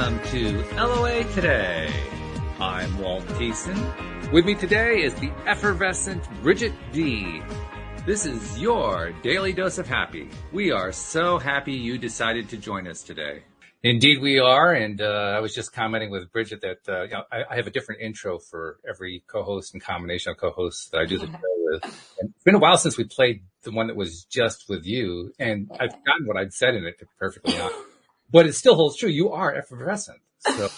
welcome to LOA Today. I'm Walt Thiessen. With me today is the effervescent Bridget D. This is your daily dose of happy. We are so happy you decided to join us today. Indeed we are, and I was just commenting with Bridget that I have a different intro for every co-host and combination of co-hosts that I do the show with. And it's been a while since we played the one that was just with you, and I've forgotten what I'd said in it, to be perfectly honest. But it still holds true. You are effervescent. So,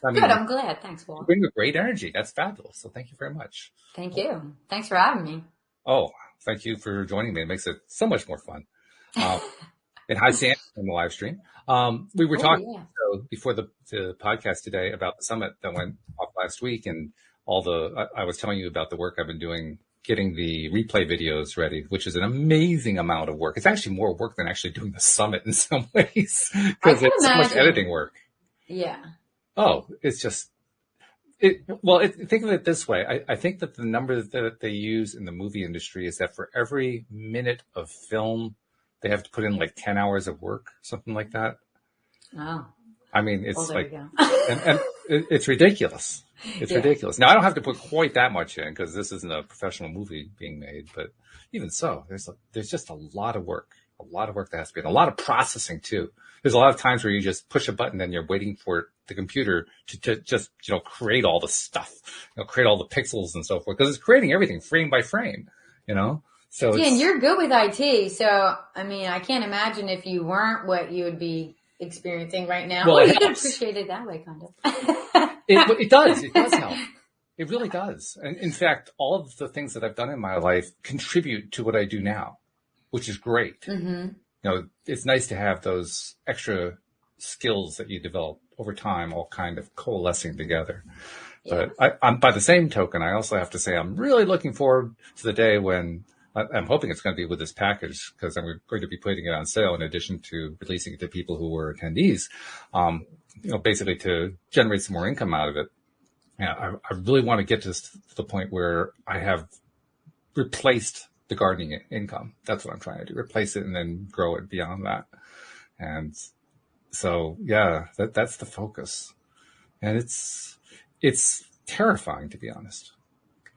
I mean, good. I'm glad. Thanks, Walt. You bring a great energy. That's fabulous. So thank you very much. Thank you. Thanks for having me. Oh, thank you for joining me. It makes it so much more fun. And hi, Sam, in the live stream. We were talking before the podcast today about the summit that went off last week, and I was telling you about the work I've been doing getting the replay videos ready, which is an amazing amount of work. It's actually more work than actually doing the summit in some ways, because it's so much editing work. Yeah. Oh, it's just, think of it this way. I think that the number that they use in the movie industry is that for every minute of film, they have to put in like 10 hours of work, something like that. Oh. I mean, it's and it's ridiculous. It's ridiculous. Now, I don't have to put quite that much in because this isn't a professional movie being made, but even so, there's just a lot of work that has to be, and a lot of processing too. There's a lot of times where you just push a button and you're waiting for the computer to just, create all the stuff, create all the pixels and so forth, because it's creating everything frame by frame, So and you're good with IT. So, I mean, I can't imagine if you weren't what you would be experiencing right now. Well, you could appreciate it that way, kind of. It does help. It really does. And in fact, all of the things that I've done in my life contribute to what I do now, which is great. Mm-hmm. It's nice to have those extra skills that you develop over time, all kind of coalescing together. Yeah. But I'm by the same token, I also have to say, I'm really looking forward to the day when I'm hoping it's going to be with this package, because I'm going to be putting it on sale in addition to releasing it to people who were attendees, basically to generate some more income out of it. Yeah, I really want to get to the point where I have replaced the gardening income. That's what I'm trying to do. Replace it and then grow it beyond that. And so, that's the focus. And it's terrifying, to be honest.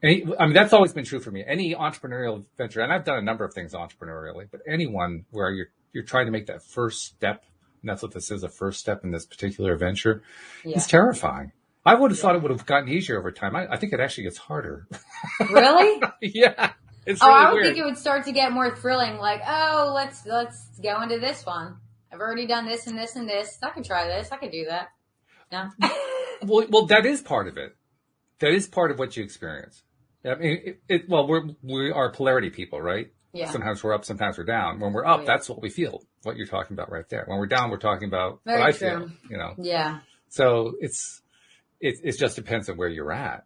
That's always been true for me. Any entrepreneurial venture, and I've done a number of things entrepreneurially, but anyone where you're trying to make that first step, and that's what this is, a first step in this particular venture, is terrifying. I would have thought it would have gotten easier over time. I think it actually gets harder. Really? Yeah. It's really I would weird. think it would start to get more thrilling. Like, let's go into this one. I've already done this and this and this. I can try this. I can do that. No. Well, that is part of it. That is part of what you experience. I mean, we are polarity people, right? Yeah. Sometimes we're up, sometimes we're down. When we're up, that's what we feel. What you're talking about right there. When we're down, we're talking about what I feel. Yeah. So it just depends on where you're at.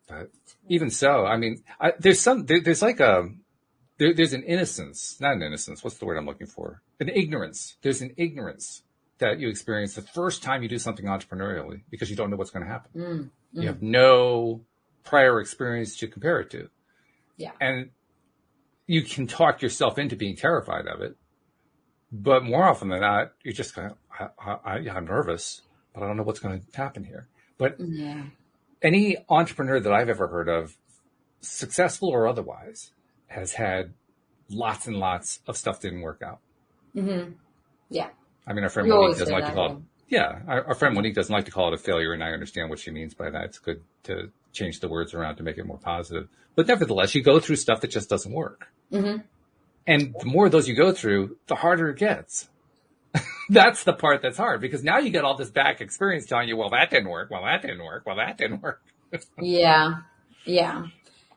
But even so, I mean, there's an innocence, not an innocence. What's the word I'm looking for? An ignorance. There's an ignorance that you experience the first time you do something entrepreneurially, because you don't know what's going to happen. You have no prior experience to compare it to. Yeah. And you can talk yourself into being terrified of it. But more often than not, you're just kind of, I'm nervous, but I don't know what's going to happen here. But any entrepreneur that I've ever heard of, successful or otherwise, has had lots and lots of stuff that didn't work out. Mm-hmm. Yeah. I mean, our friend Monique doesn't like to call it. Yeah, our friend Monique doesn't like to call it a failure, and I understand what she means by that. It's good to change the words around to make it more positive. But nevertheless, you go through stuff that just doesn't work. Mm-hmm. And the more of those you go through, the harder it gets. That's the part that's hard, because now you get all this back experience telling you, well, that didn't work. Well, that didn't work. Well, that didn't work. Yeah.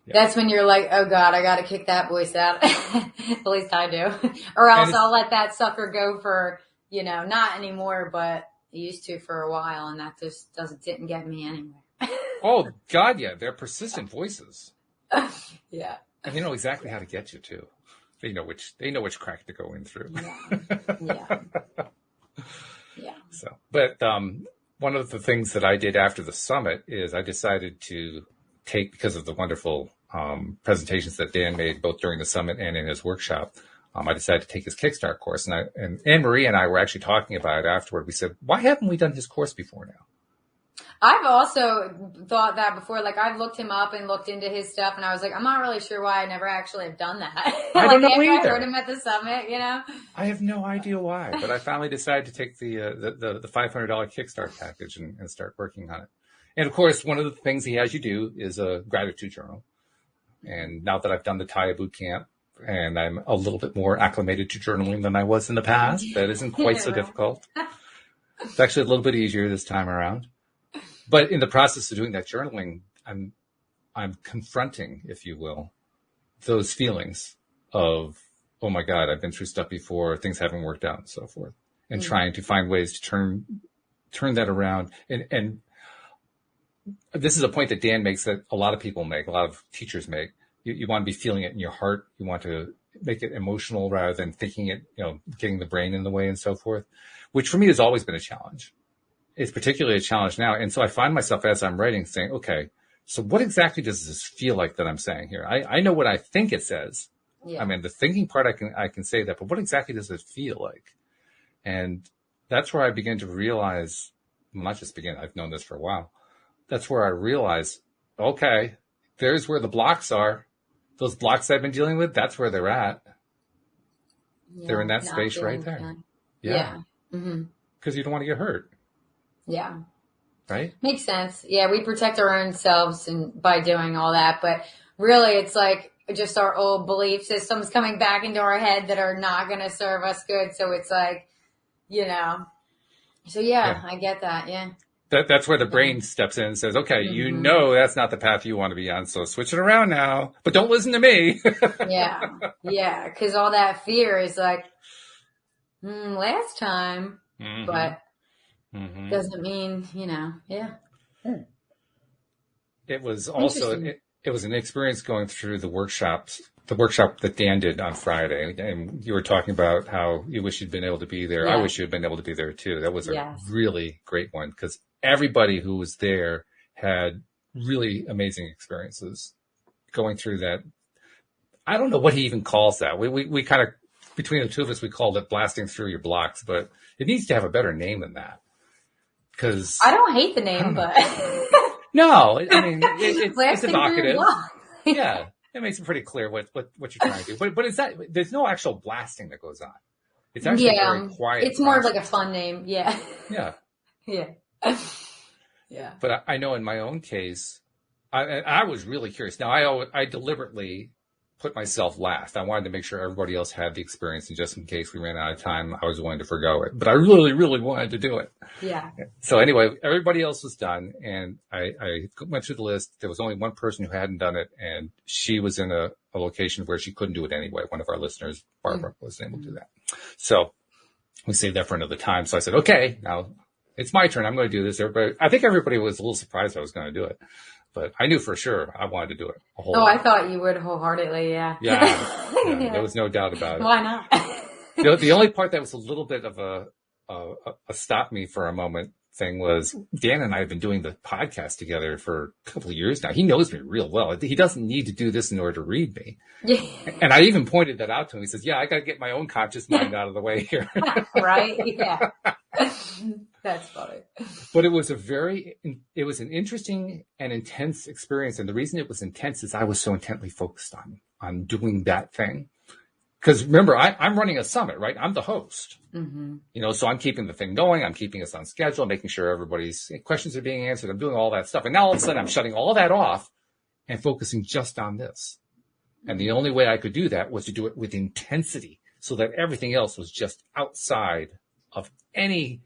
That's when you're like, oh God, I got to kick that voice out. At least I do. Or else I'll let that sucker go for, not anymore, but I used to for a while, and that just didn't get me anywhere. Oh God, yeah. They're persistent voices. Yeah. And they know exactly how to get you too. They know which crack to go in through. Yeah. So, but one of the things that I did after the summit is I decided to take, because of the wonderful presentations that Dan made both during the summit and in his workshop, I decided to take his Kickstart course. And Anne Marie and I were actually talking about it afterward. We said, why haven't we done his course before now? I've also thought that before. Like, I've looked him up and looked into his stuff, and I was like, I'm not really sure why I never actually have done that. I don't know after either. I heard him at the summit, you know? I have no idea why, but I finally decided to take the $500 Kickstart package and start working on it. And of course, one of the things he has you do is a gratitude journal. And now that I've done the Taya boot camp and I'm a little bit more acclimated to journaling than I was in the past, that isn't quite so difficult. It's actually a little bit easier this time around. But in the process of doing that journaling, I'm confronting, if you will, those feelings of, oh my God, I've been through stuff before, things haven't worked out and so forth, and trying to find ways to turn that around. And this is a point that Dan makes that a lot of people make, a lot of teachers make. You want to be feeling it in your heart. You want to make it emotional rather than thinking it, getting the brain in the way and so forth, which for me has always been a challenge. It's particularly a challenge now. And so I find myself as I'm writing saying, okay, so what exactly does this feel like that I'm saying here? I know what I think it says. Yeah. I mean, the thinking part, I can say that, but what exactly does it feel like? And that's where I begin to realize, well, not just begin, I've known this for a while. That's where I realize, okay, there's where the blocks are. Those blocks I've been dealing with, that's where they're at. Yeah, they're in that space right there. Fun. Yeah. Because you don't want to get hurt. Yeah. Right? Makes sense. Yeah, we protect our own selves by doing all that. But really, it's like just our old belief systems coming back into our head that are not going to serve us good. So it's like, So, yeah, I get that. Yeah. That's where the brain steps in and says, okay, that's not the path you want to be on. So switch it around now. But don't listen to me. Yeah. Yeah. Because all that fear is like, last time. But doesn't mean, yeah. It was also, it was an experience going through the workshop that Dan did on Friday. And you were talking about how you wish you'd been able to be there. Yeah. I wish you'd been able to be there too. That was a really great one because everybody who was there had really amazing experiences going through that. I don't know what he even calls that. We kind of, between the two of us, we called it blasting through your blocks, but it needs to have a better name than that. Because I don't hate the name, but no, I mean it's evocative. Yeah, it makes it pretty clear what you're trying to do. But it's that there's no actual blasting that goes on. It's actually very quiet. It's more of like a fun name. Yeah. Yeah. Yeah. Yeah. But I know in my own case, I was really curious. Now I deliberately put myself last. I wanted to make sure everybody else had the experience, and just in case we ran out of time, I was willing to forgo it. But I really, really wanted to do it. Yeah. So anyway, everybody else was done, and I went through the list. There was only one person who hadn't done it, and she was in a location where she couldn't do it anyway. One of our listeners, Barbara, wasn't able to do that. So we saved that for another time. So I said, okay, now it's my turn. I'm going to do this. I think everybody was a little surprised I was going to do it. But I knew for sure I wanted to do it. I thought you would wholeheartedly, yeah. Yeah, there was no doubt about it. Why not? The only part that was a little bit of a stop me for a moment thing was Dan and I have been doing the podcast together for a couple of years now. He knows me real well. He doesn't need to do this in order to read me. Yeah. And I even pointed that out to him. He says, I got to get my own conscious mind out of the way here. Right? Yeah. That's funny. But it was an interesting and intense experience. And the reason it was intense is I was so intently focused on doing that thing. Because remember, I'm running a summit, right? I'm the host. So I'm keeping the thing going. I'm keeping us on schedule, making sure everybody's questions are being answered. I'm doing all that stuff. And now all of a sudden I'm shutting all that off and focusing just on this. And the only way I could do that was to do it with intensity so that everything else was just outside of any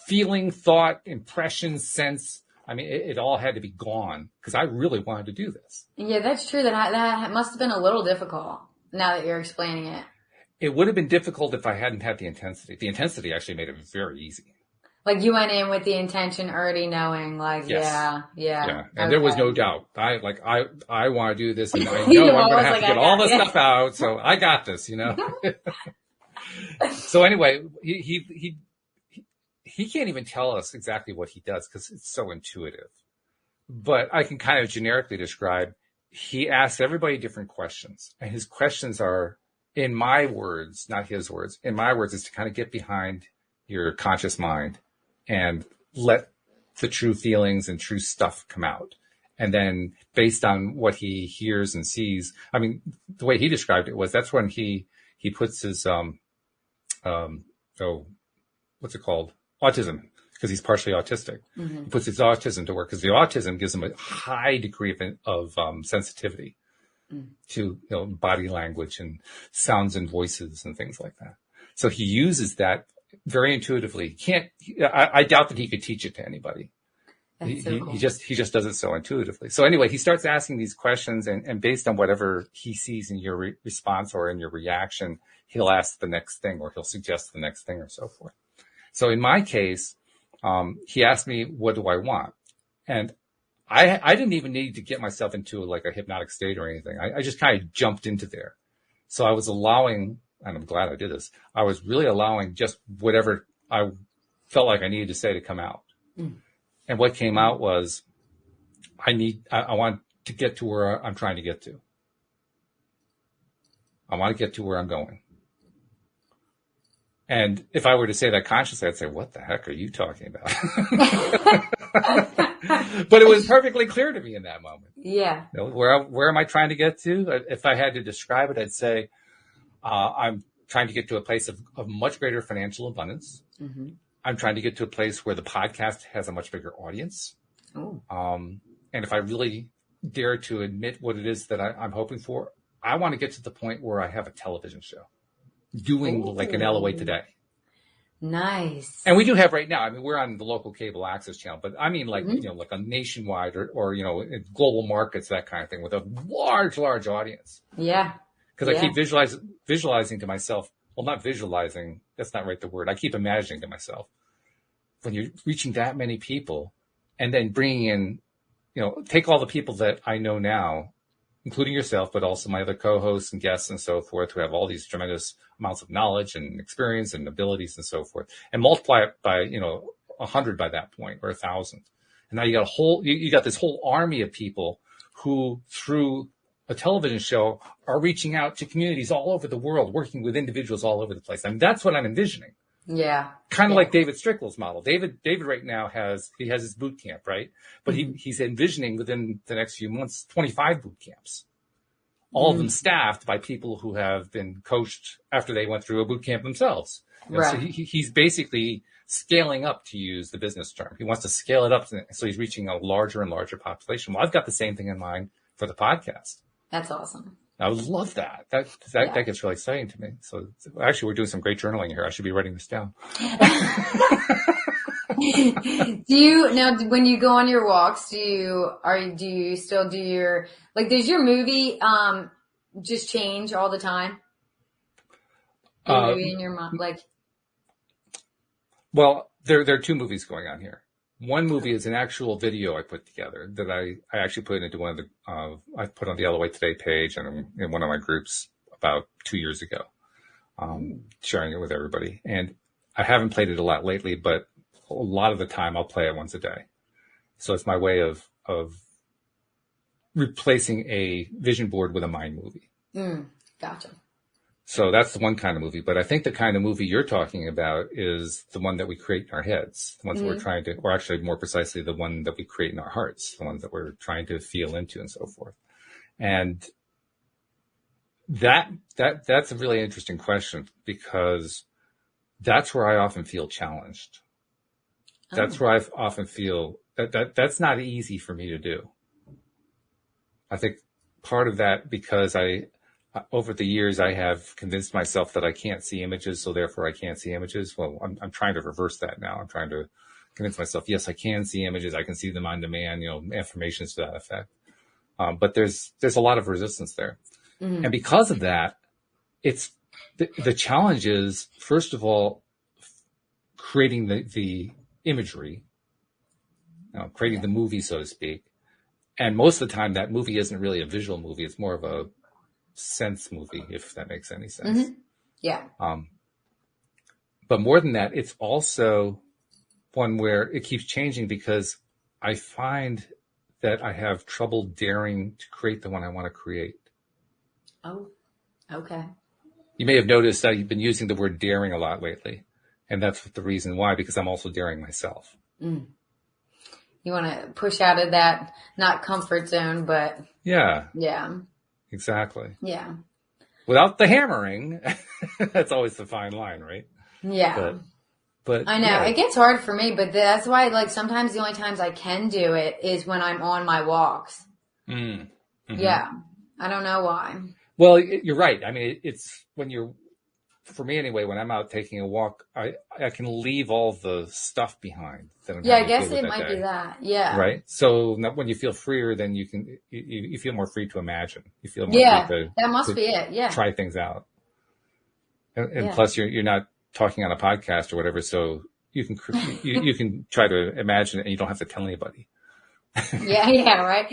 feeling, thought, impression, sense. I mean, it all had to be gone because I really wanted to do this. Yeah, that's true. That must have been a little difficult now that you're explaining it. It would have been difficult if I hadn't had the intensity. The intensity actually made it very easy. Like you went in with the intention already knowing, like, yes. Yeah. And there was no doubt. I want to do this and I know I'm going to have to get all this stuff out. So I got this, So anyway, he can't even tell us exactly what he does because it's so intuitive. But I can kind of generically describe, he asks everybody different questions. And his questions are in my words, not his words, in my words, is to kind of get behind your conscious mind and let the true feelings and true stuff come out. And then based on what he hears and sees, I mean, the way he described it was that's when he puts his, what's it called? Autism, because he's partially autistic. Mm-hmm. He puts his autism to work because the autism gives him a high degree of sensitivity to body language and sounds and voices and things like that. So he uses that very intuitively. I doubt that he could teach it to anybody. Cool. He just does it so intuitively. So anyway, he starts asking these questions, and based on whatever he sees in your response or in your reaction, he'll ask the next thing, or he'll suggest the next thing, or so forth. So in my case, he asked me, what do I want? And I didn't even need to get myself into like a hypnotic state or anything. I just kind of jumped into there. So I was allowing, and I'm glad I did this, I was really allowing just whatever I felt like I needed to say to come out. Mm. And what came out was, I want to get to where I'm trying to get to. I want to get to where I'm going. And if I were to say that consciously, I'd say, what the heck are you talking about? But it was perfectly clear to me in that moment. Yeah. Where am I trying to get to? If I had to describe it, I'd say, I'm trying to get to a place of much greater financial abundance. Mm-hmm. I'm trying to get to a place where the podcast has a much bigger audience. And if I really dare to admit what it is that I'm hoping for, I want to get to the point where I have a television show doing like an LOA Today. Nice. And we do have right now, I mean, we're on the local cable access channel, but I mean like, like a nationwide or global markets, that kind of thing with a large audience. Yeah. Because I keep visualizing to myself, well, not visualizing, that's not right the word. I keep imagining to myself, when you're reaching that many people and then bringing in, take all the people that I know now, including yourself, but also my other co-hosts and guests and so forth, who have all these tremendous amounts of knowledge and experience and abilities and so forth, and multiply it by, 100 by that point, or 1,000. And now you got you got this whole army of people who, through a television show, are reaching out to communities all over the world, working with individuals all over the place. I mean, that's what I'm envisioning. Yeah. Kind of like David Strickle's model. David right now has his boot camp, right? But he's envisioning within the next few months, 25 boot camps, all of them staffed by people who have been coached after they went through a boot camp themselves. Right. So he's basically scaling up, to use the business term. He wants to scale it up. So he's reaching a larger and larger population. Well, I've got the same thing in mind for the podcast. That's awesome. I would love that. That gets really exciting to me. So actually, we're doing some great journaling here. I should be writing this down. When you go on your walks, do you still do your, like, does your movie just change all the time? Your movie in your mind, like. Well, there are two movies going on here. One movie is an actual video I put together that I actually put into one of the, I put on the LOA Today page and in one of my groups about 2 years ago, sharing it with everybody. And I haven't played it a lot lately, but a lot of the time I'll play it once a day. So it's my way of replacing a vision board with a mind movie. Gotcha. So that's the one kind of movie. But I think the kind of movie you're talking about is the one that we create in our heads, the ones that we're trying to, or actually more precisely, the one that we create in our hearts, the ones that we're trying to feel into and so forth. And that's a really interesting question, because that's where I often feel challenged. That's where I often feel that's not easy for me to do. I think part of that, because over the years, I have convinced myself that I can't see images, so therefore I can't see images. Well, I'm trying to reverse that now. I'm trying to convince myself, yes, I can see images. I can see them on demand, affirmations to that effect. But there's a lot of resistance there. And because of that, it's the challenge is, first of all, creating the imagery, creating the movie, so to speak. And most of the time, that movie isn't really a visual movie. It's more of a sense movie, if that makes any sense. Yeah. But more than that, it's also one where it keeps changing, because I find that I have trouble daring to create the one I want to create. Oh, okay. You may have noticed that you've been using the word daring a lot lately. And that's the reason why, because I'm also daring myself. Mm. You want to push out of that, not comfort zone, but. Yeah. Yeah. Exactly. Yeah. Without the hammering, that's always the fine line, right? Yeah. But I know yeah. it gets hard for me, but that's why, like, sometimes the only times I can do it is when I'm on my walks. Mm-hmm. Yeah. I don't know why. Well, you're right. I mean, it's when you're, for me anyway, when I'm out taking a walk, I can leave all the stuff behind that I'm Yeah, I having to guess deal with it that might day. be that. Yeah. Right. So when you feel freer, then you feel more free to imagine. You feel more Yeah. free That must to be it. Yeah. try things out. And Yeah. plus you're not talking on a podcast or whatever. So you can, you can try to imagine it and you don't have to tell anybody. Yeah. Yeah. Right.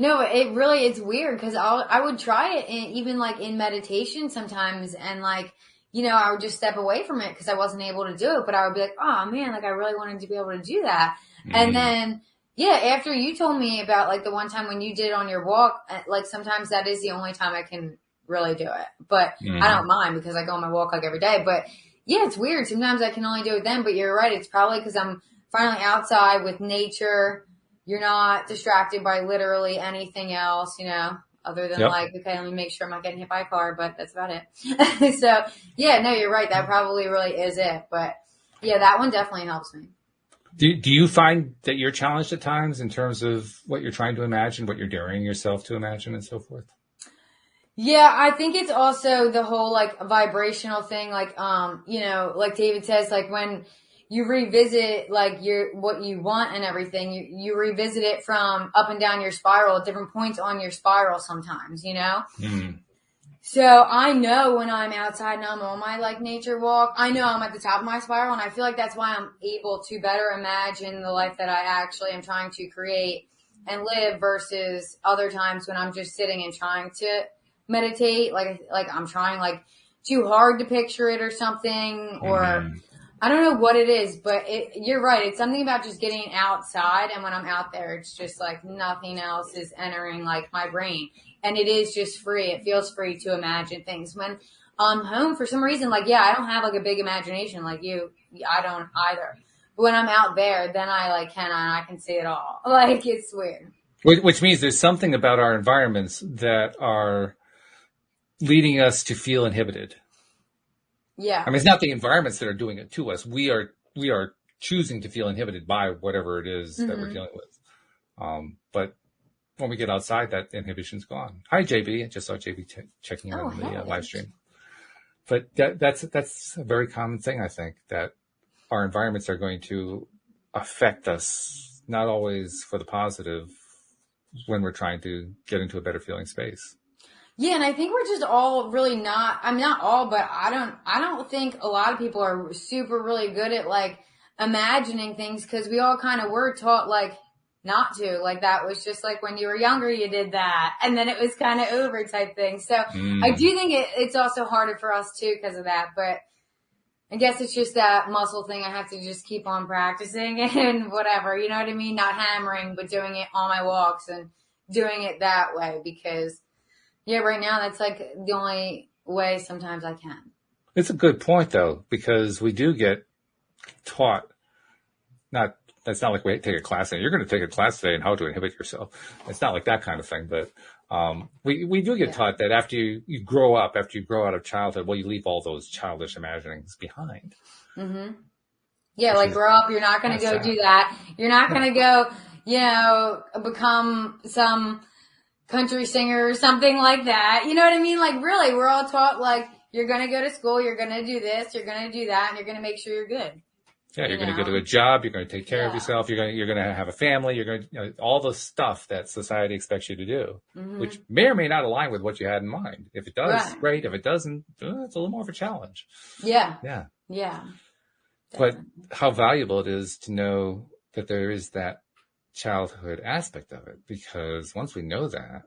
No, it's weird because I would try it even like in meditation sometimes. And like, you know, I would just step away from it because I wasn't able to do it, but I would be like, oh man, like I really wanted to be able to do that. Mm-hmm. And then, yeah, after you told me about like the one time when you did it on your walk, like sometimes that is the only time I can really do it, but mm-hmm. I don't mind because I go on my walk like every day, but yeah, it's weird. Sometimes I can only do it then, but you're right. It's probably because I'm finally outside with nature. You're not distracted by literally anything else, you know, other than like, okay, let me make sure I'm not getting hit by a car, but that's about it. So yeah, no, you're right. That probably really is it. But yeah, that one definitely helps me. Do you find that you're challenged at times in terms of what you're trying to imagine, what you're daring yourself to imagine and so forth? Yeah, I think it's also the whole like vibrational thing. Like, you know, like David says, like when you revisit like what you want and everything, you revisit it from up and down your spiral at different points on your spiral sometimes, you know? Mm. So I know when I'm outside and I'm on my like nature walk, I know I'm at the top of my spiral, and I feel like that's why I'm able to better imagine the life that I actually am trying to create and live versus other times when I'm just sitting and trying to meditate. Like I'm trying like too hard to picture it or something, or I don't know what it is, but you're right. It's something about just getting outside. And when I'm out there, it's just like nothing else is entering like my brain. And it is just free. It feels free to imagine things. When I'm home, for some reason, like, yeah, I don't have like a big imagination like you. I don't either. But when I'm out there, then I like I can see it all. Like, it's weird. Which means there's something about our environments that are leading us to feel inhibited. Yeah. I mean, it's not the environments that are doing it to us. We are choosing to feel inhibited by whatever it is that we're dealing with. But when we get outside, that inhibition's gone. Hi, JB. I just saw JB checking in on the live stream. But that's a very common thing, I think, that our environments are going to affect us, not always for the positive, when we're trying to get into a better feeling space. Yeah, and I think we're just all really not, I mean, not all, but I don't think a lot of people are super really good at like imagining things, because we all kind of were taught like not to, like that was just like when you were younger, you did that. And then it was kind of over type thing. So I do think it's also harder for us too because of that, but I guess it's just that muscle thing. I have to just keep on practicing and whatever, you know what I mean? Not hammering, but doing it on my walks and doing it that way, because yeah, right now that's like the only way sometimes I can. It's a good point though, because we do get taught, that's not like we take a class and you're going to take a class today on how to inhibit yourself. It's not like that kind of thing, but we do get taught that after you grow up, after you grow out of childhood, well, you leave all those childish imaginings behind. Mm-hmm. Yeah, like grow up, you're not going to go do that. You're not going to go, you know, become some country singer or something like that. You know what I mean? Like really, we're all taught like you're going to go to school, you're going to do this, you're going to do that, and you're going to make sure you're good. Yeah, you're going to go to a job. You're going to take care of yourself. You're going to have a family. You're going to, all the stuff that society expects you to do, which may or may not align with what you had in mind. If it does, great. If it doesn't, it's a little more of a challenge. Yeah. Yeah. Yeah. Definitely. But how valuable it is to know that there is that childhood aspect of it, because once we know that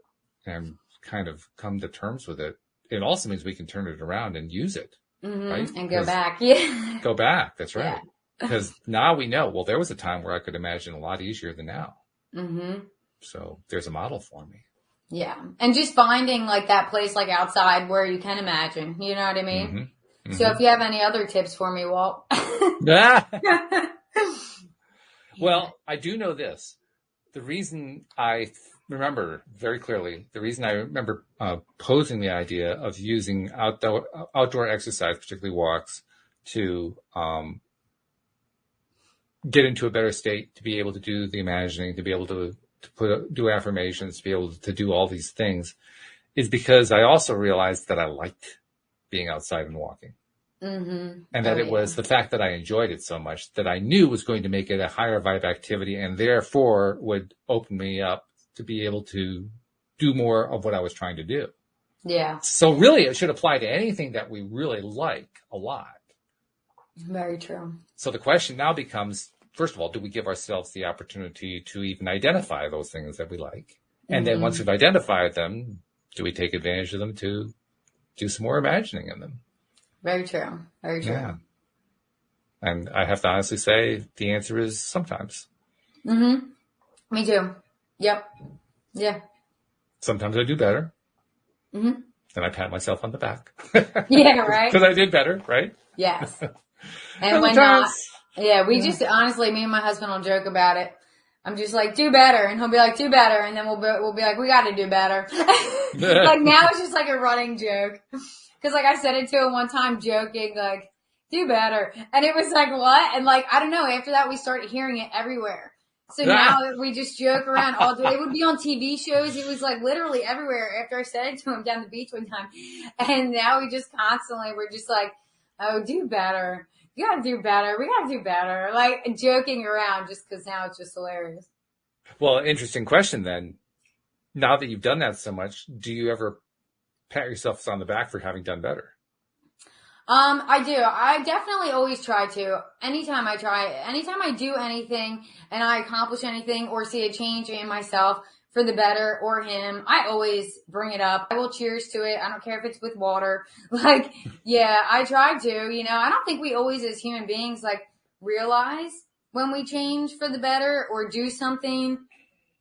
and kind of come to terms with it, it also means we can turn it around and use it. Right? And go back. Yeah. Go back. That's right. Yeah. Because now we know, well, there was a time where I could imagine a lot easier than now. So there's a model for me. Yeah. And just finding like that place like outside where you can imagine, you know what I mean? Mm-hmm. So if you have any other tips for me, Walt. Well, I do know this. The reason I remember very clearly, the reason I remember posing the idea of using outdoor exercise, particularly walks, to get into a better state, to be able to do the imagining, to be able to do affirmations, to be able to do all these things, is because I also realized that I liked being outside and walking. Mm-hmm. And that it was the fact that I enjoyed it so much that I knew was going to make it a higher vibe activity and therefore would open me up to be able to do more of what I was trying to do. Yeah. So really it should apply to anything that we really like a lot. Very true. So the question now becomes, first of all, do we give ourselves the opportunity to even identify those things that we like? And then once we've identified them, do we take advantage of them to do some more imagining in them? Very true. Very true. Yeah. And I have to honestly say the answer is sometimes. Mm-hmm. Me too. Yep. Yeah. Sometimes I do better. Mm-hmm. And I pat myself on the back. Yeah, right? Because I did better, right? Yes. And when not, yeah, we just, honestly, me and my husband will joke about it. I'm just like, do better. And he'll be like, do better. And then we'll be like, we got to do better. Like now it's just like a running joke. Cause like I said it to him one time joking, like, do better. And it was like, what? And like, I don't know. After that, we started hearing it everywhere. So now we just joke around all day. It would be on TV shows. It was like literally everywhere after I said it to him down the beach one time. And now we just constantly, we're just like, oh, do better. You gotta do better. We gotta do better. Like joking around just cause now it's just hilarious. Well, interesting question then. Now that you've done that so much, do you ever pat yourself on the back for having done better? I do. I definitely always try to. Anytime I do anything and I accomplish anything or see a change in myself for the better or him, I always bring it up. I will cheers to it. I don't care if it's with water. Like, yeah, I try to, you know, I don't think we always as human beings like realize when we change for the better or do something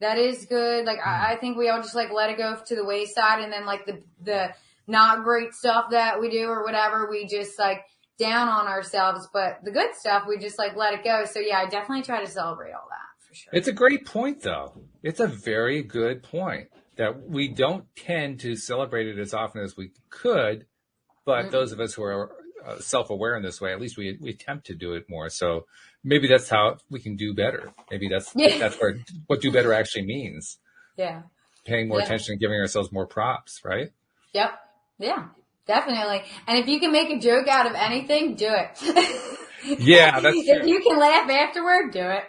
that is good. Like, I think we all just like let it go to the wayside and then like the not great stuff that we do or whatever, we just like down on ourselves, but the good stuff, we just like let it go. So yeah, I definitely try to celebrate all that for sure. It's a great point though. It's a very good point that we don't tend to celebrate it as often as we could, but those of us who are self-aware in this way, at least we attempt to do it more. So maybe that's how we can do better. Maybe that's where what do better actually means. Yeah. Paying more attention and giving ourselves more props, right? Yep. Yeah, definitely. And if you can make a joke out of anything, do it. Yeah, that's true. If you can laugh afterward, do it.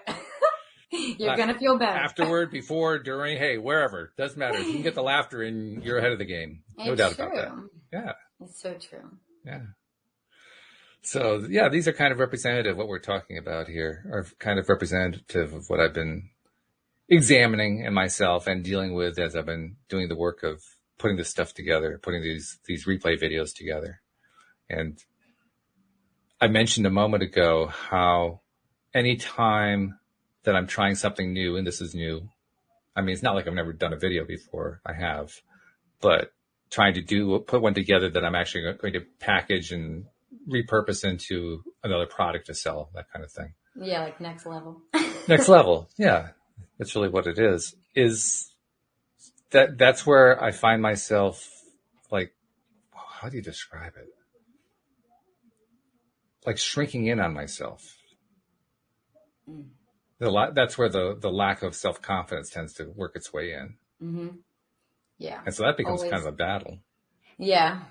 You're going to feel better. Afterward, before, during, hey, wherever. Doesn't matter. If you can get the laughter in, you're ahead of the game. No doubt about that. Yeah. It's so true. Yeah. So, yeah, these are kind of representative. What we're talking about here are kind of representative of what I've been examining in myself and dealing with as I've been doing the work of putting this stuff together, putting these replay videos together. And I mentioned a moment ago how anytime that I'm trying something new, and this is new, I mean, it's not like I've never done a video before. I have, but trying to put one together that I'm actually going to package and repurpose into another product to sell, that kind of thing. Yeah, like next level. Next level. Yeah. That's really what it is that's where I find myself like, how do you describe it? Like shrinking in on myself. That's where the lack of self-confidence tends to work its way in. Mm-hmm. Yeah. And so that becomes kind of a battle. Yeah.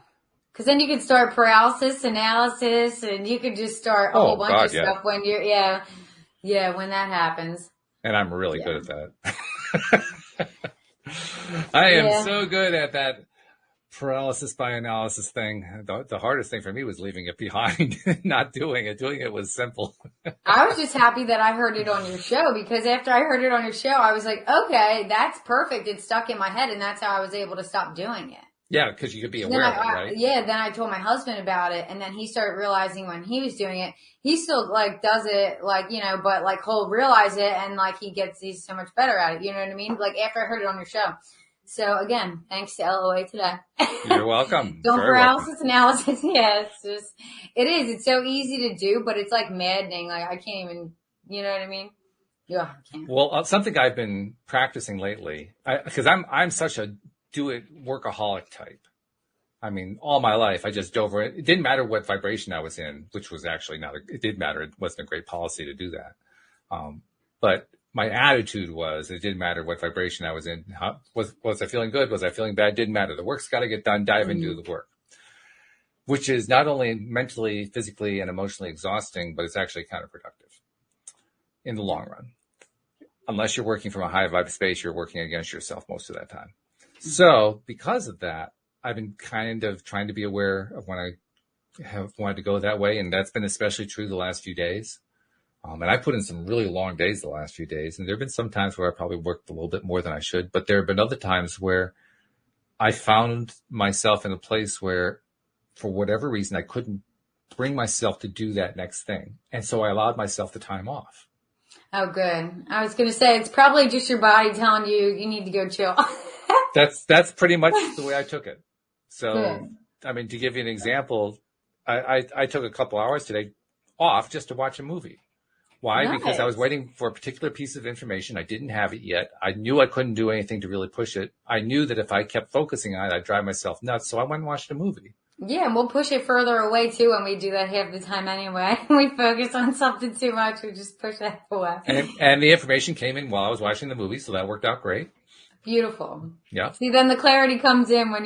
Cause then you can start paralysis analysis and you could just start a whole bunch of stuff when you're, when that happens. And I'm really good at that. I am so good at that paralysis by analysis thing. The hardest thing for me was leaving it behind, not doing it. Doing it was simple. I was just happy that I heard it on your show because after I heard it on your show, I was like, okay, that's perfect. It stuck in my head and that's how I was able to stop doing it. Yeah, because you could be aware of it, right? Yeah, then I told my husband about it, and then he started realizing when he was doing it, he still, like, does it, like, you know, but, like, he'll realize it, and, like, he's so much better at it, you know what I mean? Like, after I heard it on your show. So again, thanks to LOA today. You're welcome. Don't Very paralysis welcome. analysis. Yeah, it's so easy to do, but it's like maddening. Like I can't even, you know what I mean? Yeah, I can't. Well, something I've been practicing lately, because I'm such a workaholic type. I mean, all my life, I just dove in. It didn't matter what vibration I was in, which was actually it did matter. It wasn't a great policy to do that. But my attitude was, it didn't matter what vibration I was in. Was I feeling good? Was I feeling bad? Didn't matter. The work's got to get done. Dive into the work, which is not only mentally, physically, and emotionally exhausting, but it's actually counterproductive in the long run. Unless you're working from a high vibe space, you're working against yourself most of that time. So because of that, I've been kind of trying to be aware of when I have wanted to go that way. And that's been especially true the last few days. And I put in some really long days the last few days. And there have been some times where I probably worked a little bit more than I should. But there have been other times where I found myself in a place where, for whatever reason, I couldn't bring myself to do that next thing. And so I allowed myself the time off. Oh, good. I was going to say, it's probably just your body telling you need to go chill. That's pretty much the way I took it. So, good. I mean, to give you an example, I took a couple hours today off just to watch a movie. Why? Nice. Because I was waiting for a particular piece of information. I didn't have it yet. I knew I couldn't do anything to really push it. I knew that if I kept focusing on it, I'd drive myself nuts. So I went and watched a movie. Yeah, and we'll push it further away too when we do that half the time anyway. We focus on something too much, we just push that away. And the information came in while I was watching the movie, so that worked out great. Beautiful. Yeah. See, then the clarity comes in when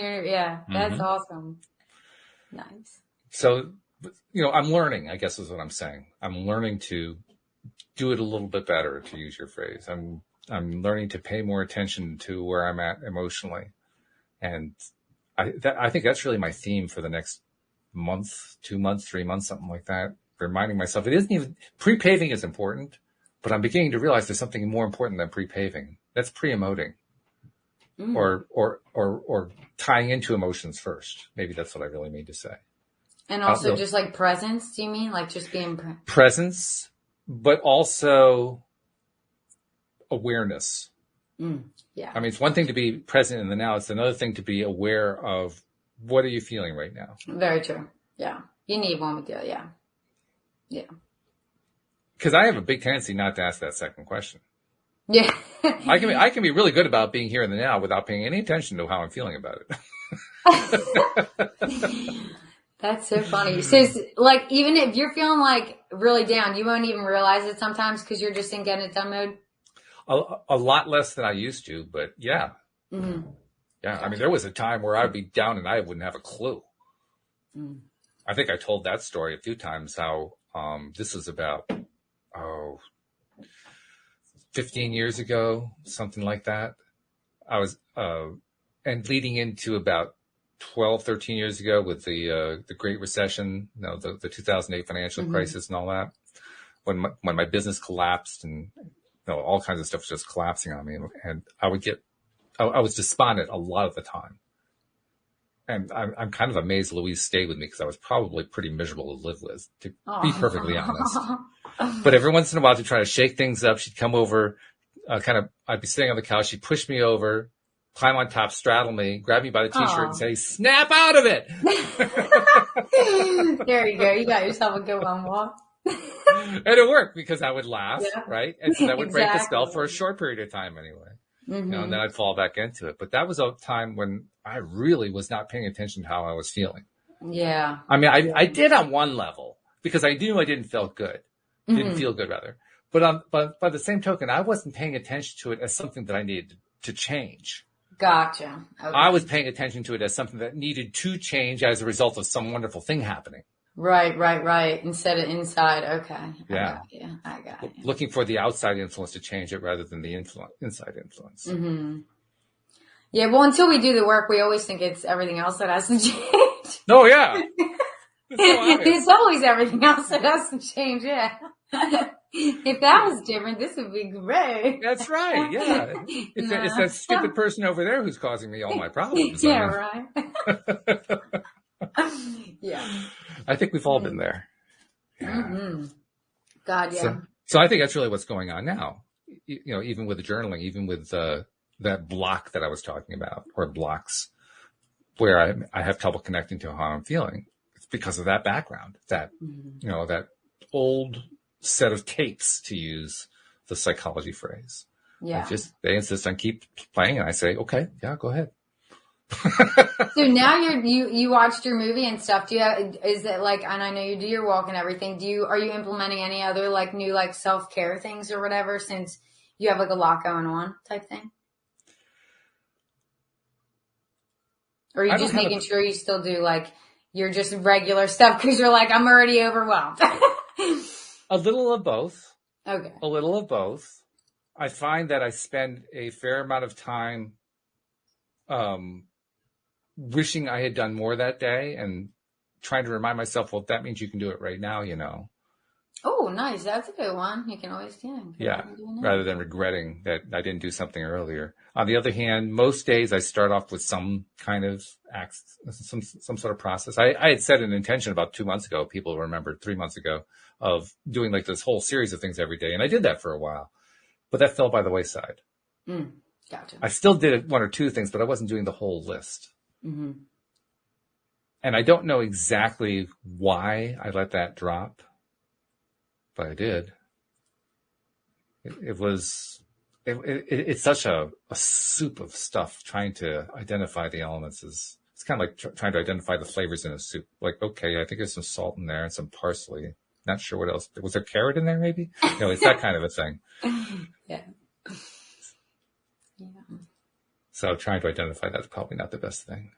that's awesome. Nice. So, I'm learning, I guess is what I'm saying. I'm learning to do it a little bit better, to use your phrase. I'm learning to pay more attention to where I'm at emotionally. And I think that's really my theme for the next month, 2 months, 3 months, something like that. Reminding myself, it isn't even, pre-paving is important, but I'm beginning to realize there's something more important than pre-paving. That's pre-emoting. Or tying into emotions first. Maybe that's what I really mean to say. And also just like presence, do you mean? Like just being presence, but also awareness. Yeah. I mean, it's one thing to be present in the now. It's another thing to be aware of what are you feeling right now. Very true. Yeah. You need one with you. Yeah. Yeah. Because I have a big tendency not to ask that second question. Yeah. I can be really good about being here in the now without paying any attention to how I'm feeling about it. That's so funny. So, like, even if you're feeling like really down, you won't even realize it sometimes because you're just in getting it done mode. A lot less than I used to, but yeah. Mm-hmm. Yeah. I mean, there was a time where I'd be down and I wouldn't have a clue. I think I told that story a few times how, this was about, 15 years ago, something like that. I was, and leading into about 12, 13 years ago with the Great Recession, the 2008 financial crisis and all that, when my business collapsed and, all kinds of stuff was just collapsing on me. And I was despondent a lot of the time. And I'm kind of amazed Louise stayed with me because I was probably pretty miserable to live with, to be perfectly honest. But every once in a while to try to shake things up, she'd come over, I'd be sitting on the couch. She'd push me over, climb on top, straddle me, grab me by the t-shirt and say, snap out of it. There you go. You got yourself a good one, Walt. And it worked because I would laugh, right? And so that would break the spell for a short period of time anyway. And then I'd fall back into it. But that was a time when I really was not paying attention to how I was feeling. Yeah. I mean, I did on one level because I knew I didn't feel good. Didn't feel good rather. But by the same token, I wasn't paying attention to it as something that I needed to change. Gotcha. Okay. I was paying attention to it as something that needed to change as a result of some wonderful thing happening. Right. Instead of inside. Okay. Yeah. I got you. Looking for the outside influence to change it rather than the inside influence. Mm-hmm. Yeah. Well, until we do the work, we always think it's everything else that has to change. Oh, yeah. It's always everything else that has to change. Yeah. If that was different, this would be great. That's right. Yeah. It's that stupid person over there who's causing me all my problems. Yeah, right. Yeah. I think we've all been there. Yeah. Mm-hmm. God, yeah. So I think that's really what's going on now. Even with the journaling, even with that block that I was talking about, or blocks where I have trouble connecting to how I'm feeling. It's because of that background, that, that old set of tapes, to use the psychology phrase. Yeah. They insist on keep playing, and I say, okay, yeah, go ahead. So now you watched your movie and stuff. Is it like, and I know you do your walk and everything. Are you implementing any other like new like self-care things or whatever, since you have like a lot going on type thing? Or are you just making sure you still do like your just regular stuff because you're like, I'm already overwhelmed? A little of both. Okay. A little of both. I find that I spend a fair amount of time wishing I had done more that day and trying to remind myself, well, that means you can do it right now, Oh, nice. That's a good one. You can always do it. Yeah, rather than regretting that I didn't do something earlier. On the other hand, most days I start off with some kind of some sort of process. I had set an intention about 2 months ago, people remember 3 months ago, of doing like this whole series of things every day. And I did that for a while, but that fell by the wayside. Gotcha. I still did 1 or 2 things, but I wasn't doing the whole list. Mm-hmm. And I don't know exactly why I let that drop, but I did. It's such a soup of stuff. Trying to identify the elements it's kind of like trying to identify the flavors in a soup. Like, okay, I think there's some salt in there and some parsley. Not sure what else. Was there carrot in there maybe? It's that kind of a thing. Yeah. So trying to identify that's probably not the best thing.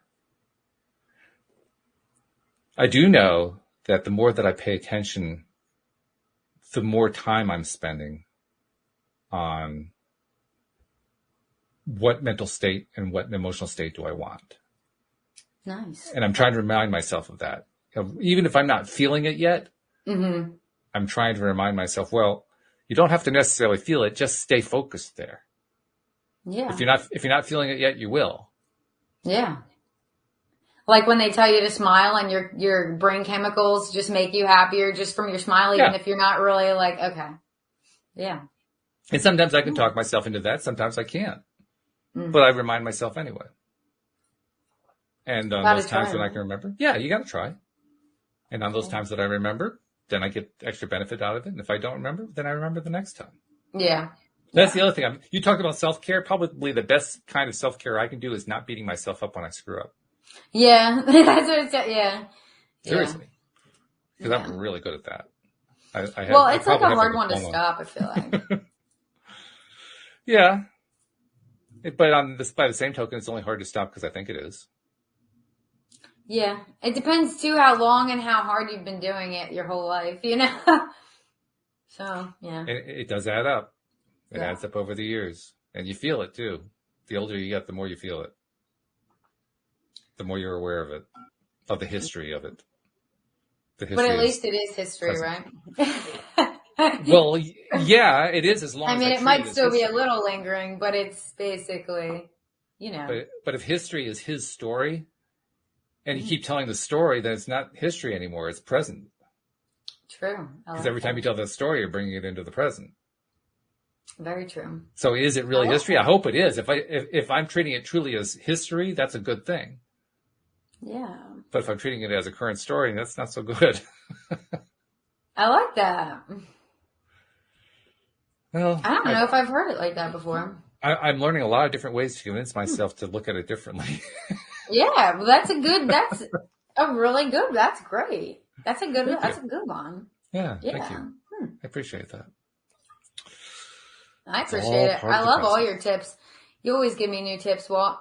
I do know that the more that I pay attention, the more time I'm spending on what mental state and what emotional state do I want. Nice. And I'm trying to remind myself of that. Even if I'm not feeling it yet, I'm trying to remind myself, well, you don't have to necessarily feel it, just stay focused there. Yeah. If you're not feeling it yet, you will. Yeah. Like when they tell you to smile and your brain chemicals just make you happier just from your smile, even if you're not really like, okay. Yeah. And sometimes I can talk myself into that. Sometimes I can't. But I remind myself anyway. And on those times when I can remember, you got to try. And on those times that I remember, then I get extra benefit out of it. And if I don't remember, then I remember the next time. Yeah. That's the other thing. You talked about self-care. Probably the best kind of self-care I can do is not beating myself up when I screw up. Yeah. That's what it's, yeah. Seriously. Because I'm really good at that. It's like a hard one to stop, I feel like. Yeah. But by the same token, it's only hard to stop because I think it is. Yeah. It depends, too, how long and how hard you've been doing it your whole life, So, yeah. It does add up. It adds up over the years. And you feel it, too. The older you get, the more you feel it. The more you're aware of it, of the history of it. But at least it is history, right? Well, yeah, it is as long as it might still be a little lingering, but it's basically, But if history is his story, and you keep telling the story, then it's not history anymore. It's present. True. Because every time you tell that story, you're bringing it into the present. Very true. So is it really history? I hope it is. If I'm treating it truly as history, that's a good thing. Yeah. But if I'm treating it as a current story, that's not so good. I like that. Well, I don't know if I've heard it like that before. I'm learning a lot of different ways to convince myself to look at it differently. Yeah, well, that's a really good, that's great. That's a good one. Yeah. Thank you. I appreciate that. I appreciate it. I love all your tips. You always give me new tips, Walt.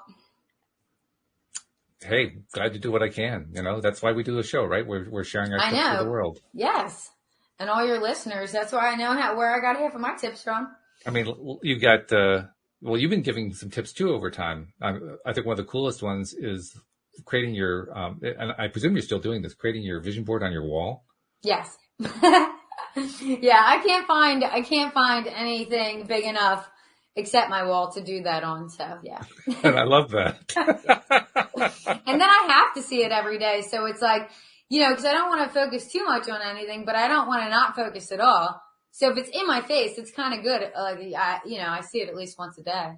Hey, glad to do what I can. That's why we do the show, right? We're sharing our tips with the world. Yes. And all your listeners. That's why I know where I got half of my tips from. I mean, you got, you've been giving some tips too over time. I think one of the coolest ones is creating your, and I presume you're still doing this, creating your vision board on your wall. Yes. Yeah, I can't find anything big enough except my wall to do that on. So yeah. And I love that. And then I have to see it every day. So it's like, because I don't want to focus too much on anything, but I don't want to not focus at all. So if it's in my face, it's kind of good. I see it at least once a day.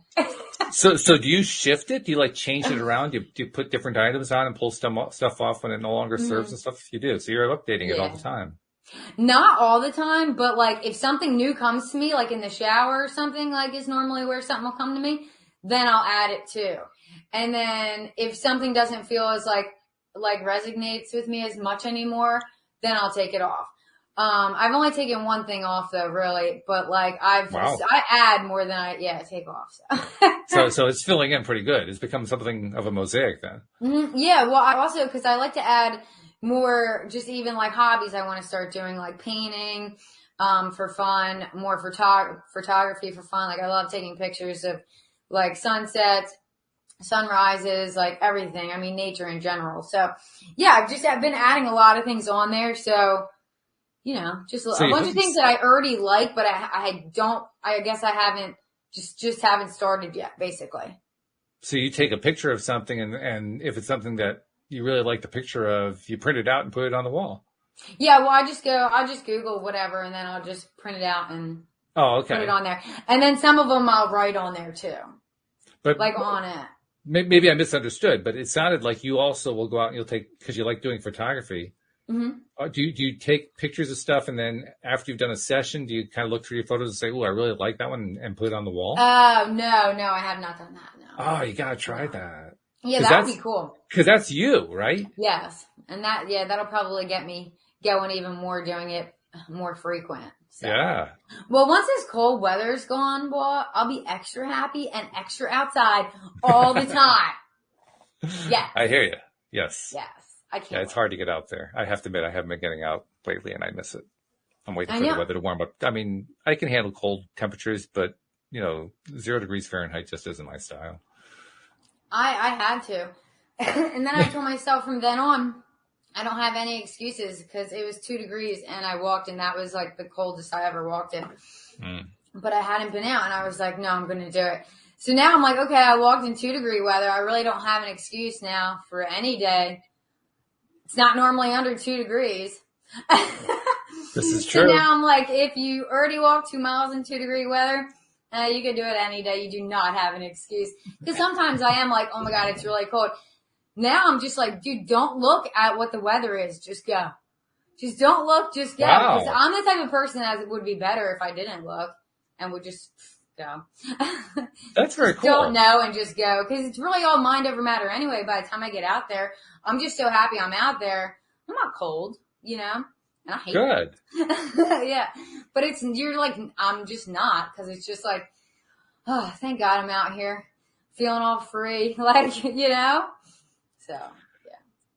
So do you shift it? Do you like change it around? Do you put different items on and pull stuff off when it no longer serves and stuff? You do. So you're updating it all the time. Not all the time, but like if something new comes to me, like in the shower or something, like is normally where something will come to me, then I'll add it too. And then if something doesn't feel as like resonates with me as much anymore, then I'll take it off. I've only taken one thing off though, really, but like I add more than I take off. So it's filling in pretty good. It's become something of a mosaic then. Mm-hmm. Yeah. Well, I also, cause I like to add more, just even like hobbies I want to start doing, like painting, for fun, more photography for fun. Like I love taking pictures of like sunsets, sunrises, like everything. I mean, nature in general. So yeah, I've been adding a lot of things on there. So, just a bunch of things that I already like, but I guess I haven't haven't started yet, basically. So you take a picture of something and if it's something that you really like the picture of, you print it out and put it on the wall. Yeah. Well, I'll just Google whatever and then I'll just print it out and put it on there. And then some of them I'll write on there too. But like on it. Maybe I misunderstood, but it sounded like you also will go out and you'll take, cause you like doing photography. Mm-hmm. Do you take pictures of stuff and then after you've done a session, do you kind of look through your photos and say, "Oh, I really like that one," and put it on the wall? No, I have not done that. No. Oh, you gotta try that. Yeah, that would be cool. Because that's you, right? Yes, and that'll probably get me going even more, doing it more frequent. So. Yeah. Well, once this cold weather's gone, boy, I'll be extra happy and extra outside all the time. Yeah. I hear you. Yes. Yes. I can't. Yeah, it's hard to get out there. I have to admit, I haven't been getting out lately and I miss it. I'm waiting for the weather to warm up. I mean, I can handle cold temperatures, but 0 degrees Fahrenheit just isn't my style. I had to. And then I told myself from then on, I don't have any excuses because it was 2 degrees and I walked and that was like the coldest I ever walked in. But I hadn't been out and I was like, no, I'm going to do it. So now I'm like, okay, I walked in 2 degree weather. I really don't have an excuse now for any day. It's not normally under 2 degrees. This is true. So now I'm like, if you already walk 2 miles in 2 degree weather, you can do it any day. You do not have an excuse. Because sometimes I am like, oh my God, it's really cold. Now I'm just like, dude, don't look at what the weather is. Just go. Just don't look. Just go. Wow. Because I'm the type of person that it would be better if I didn't look and would just go. That's very cool. Don't know and just go. Because it's really all mind over matter anyway. By the time I get out there, I'm just so happy I'm out there. I'm not cold, And I hate it. Good. Yeah. But you're like, I'm just not. Because it's just like, oh, thank God I'm out here. Feeling all free. Like, So, yeah.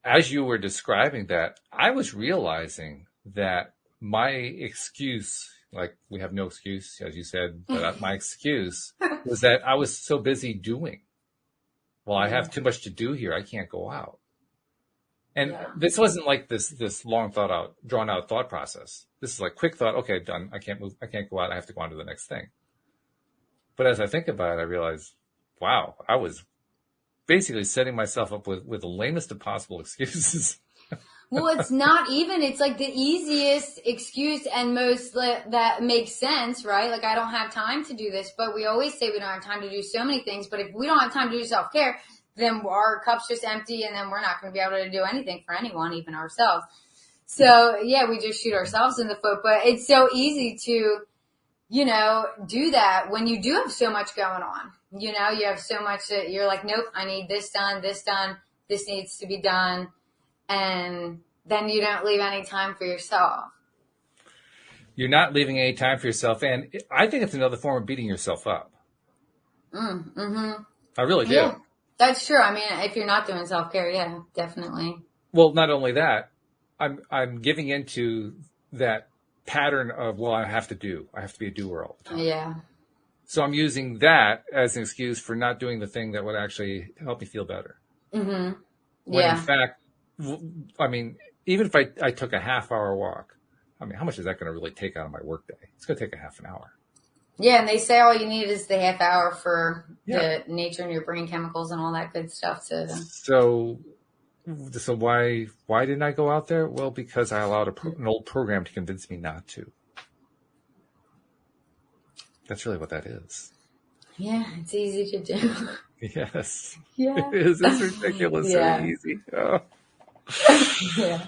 As you were describing that, I was realizing that my excuse, like we have no excuse, as you said, but my excuse was that I was so busy doing. Well, I have too much to do here. I can't go out. And this wasn't like this long drawn out thought process. This is like quick thought. Okay, done. I can't move. I can't go out. I have to go on to the next thing. But as I think about it, I realize, wow, I was basically setting myself up with the lamest of possible excuses. Well, it's not even, it's like the easiest excuse and most that makes sense, right? Like I don't have time to do this, but we always say we don't have time to do so many things. But if we don't have time to do self-care, then our cup's just empty and then we're not going to be able to do anything for anyone, even ourselves. So yeah, we just shoot ourselves in the foot, but it's so easy to, do that when you do have so much going on. You have so much that you're like, nope, I need this done, this needs to be done. And then you don't leave any time for yourself. You're not leaving any time for yourself. And I think it's another form of beating yourself up. Mm-hmm. I really do. Yeah, that's true. I mean, if you're not doing self-care, yeah, definitely. Well, not only that, I'm giving into that pattern of, well, I have to be a doer all the time. Yeah. So I'm using that as an excuse for not doing the thing that would actually help me feel better. Mm-hmm. When in fact, I mean, even if I took a half-hour walk, I mean, how much is that going to really take out of my workday? It's going to take a half an hour. Yeah, and they say all you need is the half hour for the nature and your brain chemicals and all that good stuff. So why didn't I go out there? Well, because I allowed an old program to convince me not to. That's really what that is. Yeah, it's easy to do. Yes. Yeah. It is. It's ridiculously easy. Oh. Yeah.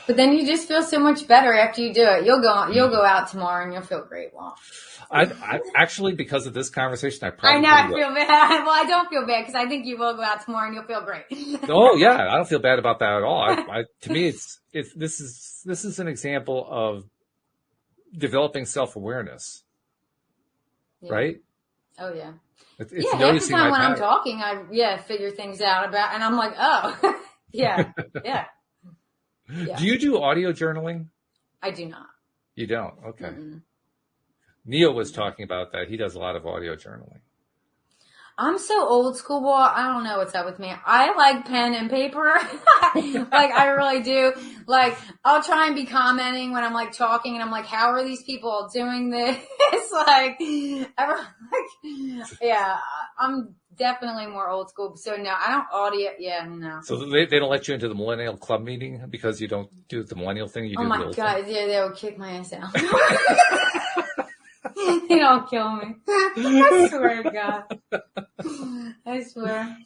But then you just feel so much better after you do it. You'll go out tomorrow and you'll feel great. Well, I actually, because of this conversation, I probably know I feel bad. Well, I don't feel bad because I think you will go out tomorrow and you'll feel great. Oh yeah, I don't feel bad about that at all. To me, this is an example of developing self-awareness, right? Oh yeah. It's half the time when I'm talking, I figure things out about, and I'm like, oh, yeah. Do you do audio journaling? I do not. You don't? Okay. Mm-mm. Neil was talking about that. He does a lot of audio journaling. I'm so old school, boy. I don't know what's up with me. I like pen and paper. Like, I really do. Like, I'll try and be commenting when I'm like talking and I'm like, how are these people doing this? I'm definitely more old school. So no, I don't audio. Yeah, no. So they don't let you into the millennial club meeting because you don't do the millennial thing? You do my God. Thing? Yeah, they would kick my ass out. They don't kill me. I swear to God. I swear.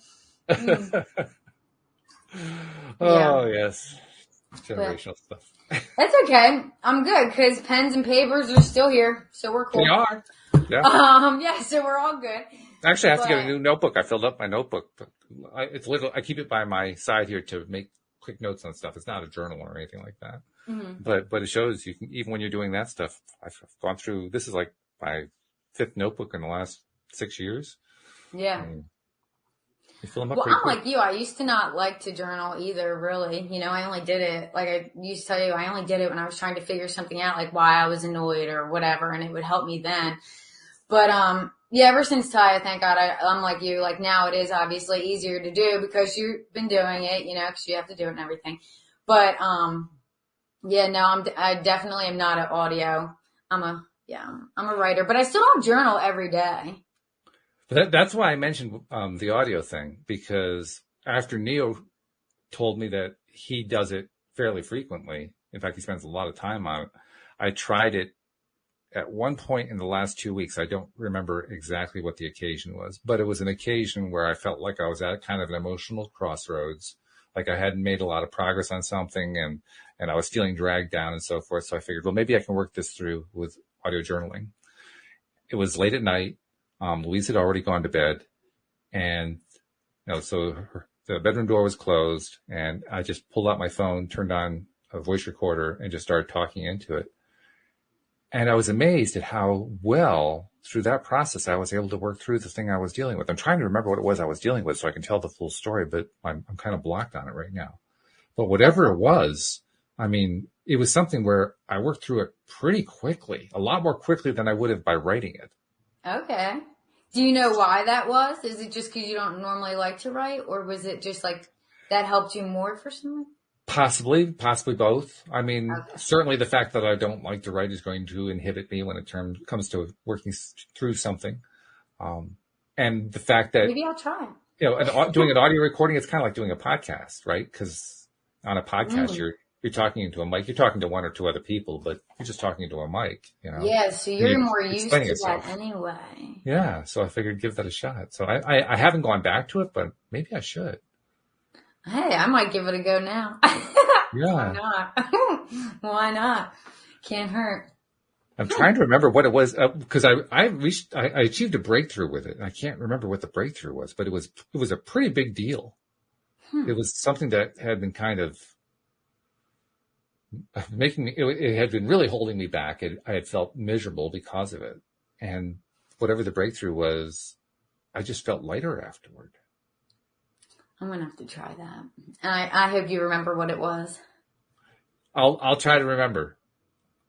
Yes. Generational stuff. That's okay. I'm good because pens and papers are still here. So we're cool. They are. Yeah. So we're all good. Actually, I have to get a new notebook. I filled up my notebook. But I keep it by my side here to make quick notes on stuff. It's not a journal or anything like that. Mm-hmm. But it shows you can, even when you're doing that stuff, I've gone through, this is like my 5th notebook in the last 6 years. Yeah. You fill them up I'm quick. like you. I used to not like to journal either, really. I only did it, like I used to tell you, I only did it when I was trying to figure something out, like why I was annoyed or whatever, and it would help me then. But, ever since Ty, thank God, I'm like you. Like now it is obviously easier to do because you've been doing it, because you have to do it and everything. But, I definitely am not an audio. I'm a writer, but I still don't journal every day. That's why I mentioned the audio thing, because after Neo told me that he does it fairly frequently, in fact, he spends a lot of time on it, I tried it at one point in the last 2 weeks. I don't remember exactly what the occasion was, but it was an occasion where I felt like I was at kind of an emotional crossroads, like I hadn't made a lot of progress on something and I was feeling dragged down and so forth. So I figured, well, maybe I can work this through with audio journaling. It was late at night. Louise had already gone to bed, and so the bedroom door was closed, and I just pulled out my phone, turned on a voice recorder, and just started talking into it. And I was amazed at how well through that process I was able to work through the thing I was dealing with. I'm trying to remember what it was I was dealing with so I can tell the full story, but I'm kind of blocked on it right now. But whatever it was, it was something where I worked through it pretty quickly, a lot more quickly than I would have by writing it. Okay. Do you know why that was? Is it just because you don't normally like to write, or was it just like that helped you more for something? Possibly both. Certainly the fact that I don't like to write is going to inhibit me when it comes to working through something. And the fact that maybe I'll try. Doing an audio recording, it's kind of like doing a podcast, right? Because on a podcast, you're talking into a mic. You're talking to one or two other people, but you're just talking into a mic, Yeah, so you're more used to that anyway. Yeah, so I figured give that a shot. So I haven't gone back to it, but maybe I should. Hey, I might give it a go now. Yeah. Why not? Why not? Can't hurt. I'm trying to remember what it was, because I achieved a breakthrough with it. I can't remember what the breakthrough was, but it was a pretty big deal. It was something that had been kind of it had been really holding me back. I had felt miserable because of it. And whatever the breakthrough was, I just felt lighter afterward. I'm going to have to try that. And I hope you remember what it was. I'll try to remember.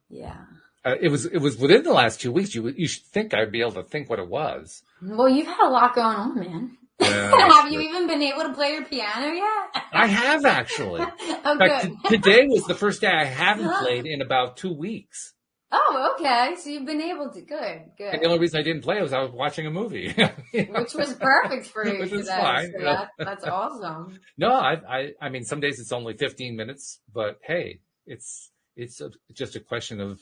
Yeah. It was within the last 2 weeks. You should think I'd be able to think what it was. Well, you've had a lot going on, man. Yeah, have you even been able to play your piano yet? I have, actually. Oh, good. Today was the first day I haven't played in about 2 weeks. Oh, okay. So you've been able to. Good. And the only reason I didn't play was I was watching a movie. Which was perfect for you. Which was fine. So that's awesome. No, I mean, some days it's only 15 minutes, but hey, it's just a question of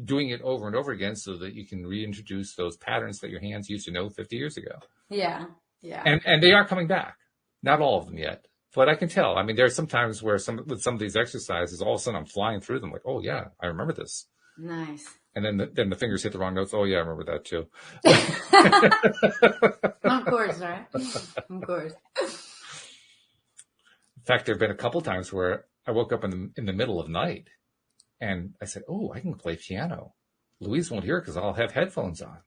doing it over and over again so that you can reintroduce those patterns that your hands used to know 50 years ago. Yeah. Yeah. And they are coming back. Not all of them yet, but I can tell. I mean, there are some times where with some of these exercises, all of a sudden I'm flying through them like, oh yeah, I remember this. Nice. And then the fingers hit the wrong notes. Oh yeah, I remember that too. Of course, right? Of course. In fact, there have been a couple times where I woke up in the middle of the night and I said, oh, I can play piano. Louise won't hear it because I'll have headphones on.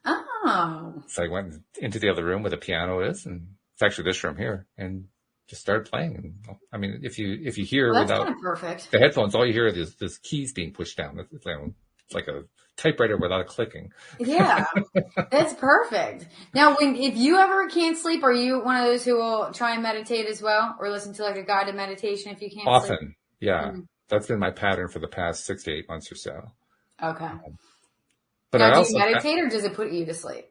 Oh. So I went into the other room where the piano is, and it's actually this room here, and just started playing. And I mean, if you hear Well, without kind of perfect. the headphones, all you hear is this keys being pushed down. It's like a typewriter without a clicking. Yeah, that's perfect. Now, if you ever can't sleep, are you one of those who will try and meditate as well, or listen to like a guided meditation if you can't Often, sleep? yeah. Mm-hmm. That's been my pattern for the past 6 to 8 months or so. Okay. But now, I do also you meditate or does it put you to sleep?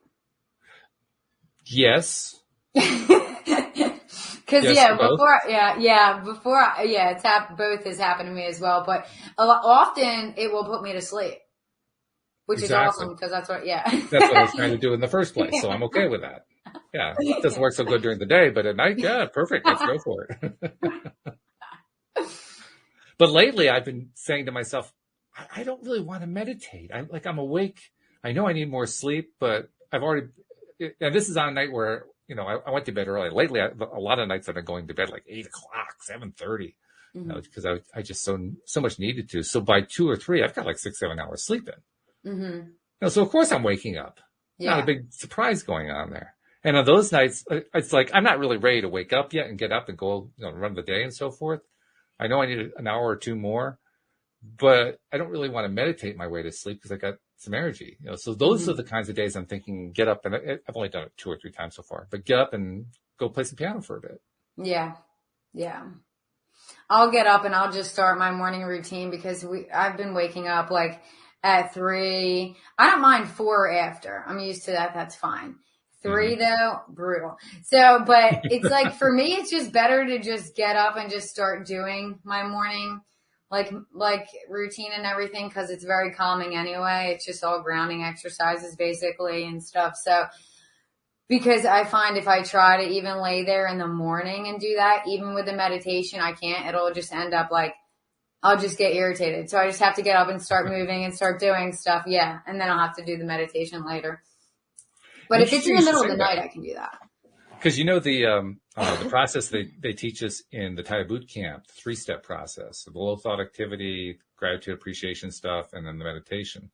Yes. Because yes, both has happened to me as well. But often it will put me to sleep, which is awesome because that's what that's what I was trying to do in the first place. So I'm okay with that. Yeah, it doesn't work so good during the day, but at night, yeah, perfect. Let's go for it. But lately, I've been saying to myself, I don't really want to meditate. I'm awake. I know I need more sleep, but and this is on a night where, I went to bed early. Lately, a lot of nights I've been going to bed like 8 o'clock, 7:30, because I just so much needed to. So by 2 or 3, I've got like 6, 7 hours sleeping. Mm-hmm. So of course I'm waking up. Yeah. Not a big surprise going on there. And on those nights, it's like, I'm not really ready to wake up yet and get up and go, run the day and so forth. I know I need an hour or two more, but I don't really want to meditate my way to sleep because I got some energy. So those are the kinds of days I'm thinking, get up, and I've only done it 2 or 3 times so far, but get up and go play some piano for a bit. Yeah. Yeah. I'll get up and I'll just start my morning routine because I've been waking up like at 3. I don't mind 4 or after. I'm used to that. That's fine. 3 though, brutal. So, but it's like, for me, it's just better to just get up and just start doing my morning, like routine and everything. 'Cause it's very calming anyway. It's just all grounding exercises basically and stuff. So, because I find if I try to even lay there in the morning and do that, even with the meditation, I can't. It'll just end up like, I'll just get irritated. So I just have to get up and start moving and start doing stuff. Yeah. And then I'll have to do the meditation later. But if it's in the middle of the night, I can do that. Because the process they teach us in the Thai boot camp, the 3-step process, the low thought activity, gratitude, appreciation stuff, and then the meditation.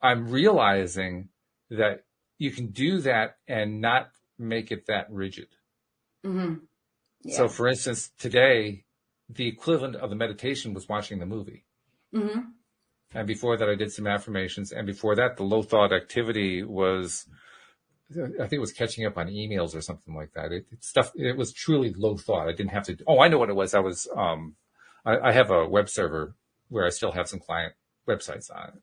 I'm realizing that you can do that and not make it that rigid. Mm-hmm. Yeah. So, for instance, today, the equivalent of the meditation was watching the movie. Mm-hmm. And before that, I did some affirmations. And before that, the low thought activity was, I think it was catching up on emails or something like that. It was truly low thought. I didn't have to. Oh, I know what it was. I have a web server where I still have some client websites on it.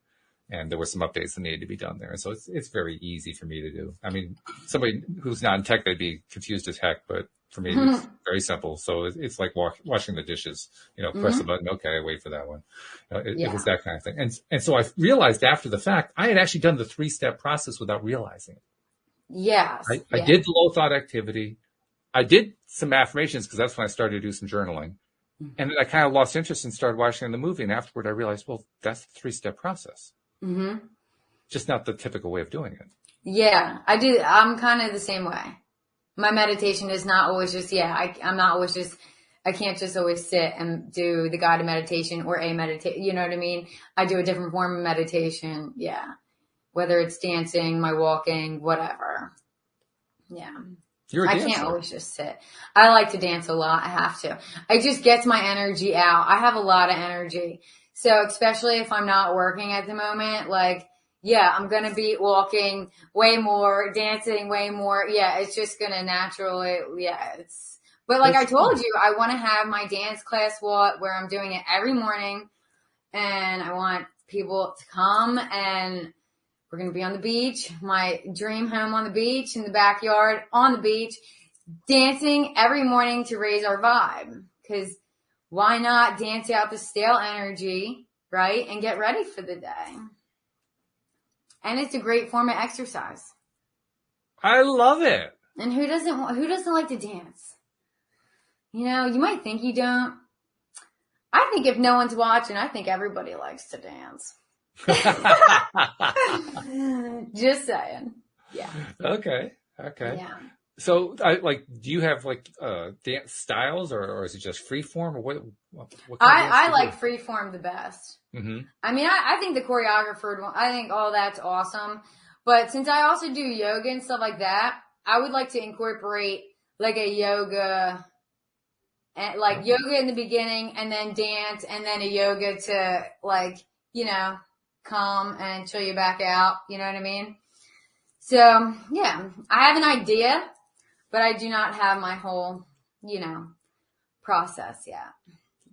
And there were some updates that needed to be done there. And so it's very easy for me to do. I mean, somebody who's not in tech, they'd be confused as heck, but for me, it's very simple. So it's like washing the dishes, press the button. Okay, wait for that one. It was that kind of thing. And so I realized after the fact, I had actually done the 3-step process without realizing it. Yes. I did the low thought activity. I did some affirmations because that's when I started to do some journaling. Mm-hmm. And then I kind of lost interest and started watching the movie. And afterward, I realized, well, that's the 3-step process. Mm-hmm. Just not the typical way of doing it. Yeah, I do. I'm kind of the same way. My meditation is not always just, I'm not always just, I can't just always sit and do the guided meditation or a meditation. You know what I mean? I do a different form of meditation. Yeah. Whether it's dancing, my walking, whatever. Yeah. You're a dancer. I can't always just sit. I like to dance a lot. I have to. It just gets my energy out. I have a lot of energy. So especially if I'm not working at the moment, like, I'm going to be walking way more, dancing way more. Yeah, it's just going to naturally, but like I told you, I want to have my dance class where I'm doing it every morning, and I want people to come, and we're going to be on the beach, my dream home on the beach, in the backyard, on the beach, dancing every morning to raise our vibe. Because why not dance out the stale energy, right? And get ready for the day. And it's a great form of exercise. I love it. And who doesn't like to dance? You know, you might think you don't. I think if no one's watching, I think everybody likes to dance. Just saying. Yeah. Okay. Yeah. So, do you have dance styles, or is it just free form, or what kind of I dance like free form the best. Mm-hmm. I mean, I think the choreographed one, I think all that's awesome. But since I also do yoga and stuff like that, I would like to incorporate like a yoga, and like yoga in the beginning, and then dance, and then a yoga to calm and chill you back out. You know what I mean? So yeah, I have an idea, but I do not have my whole, process yet.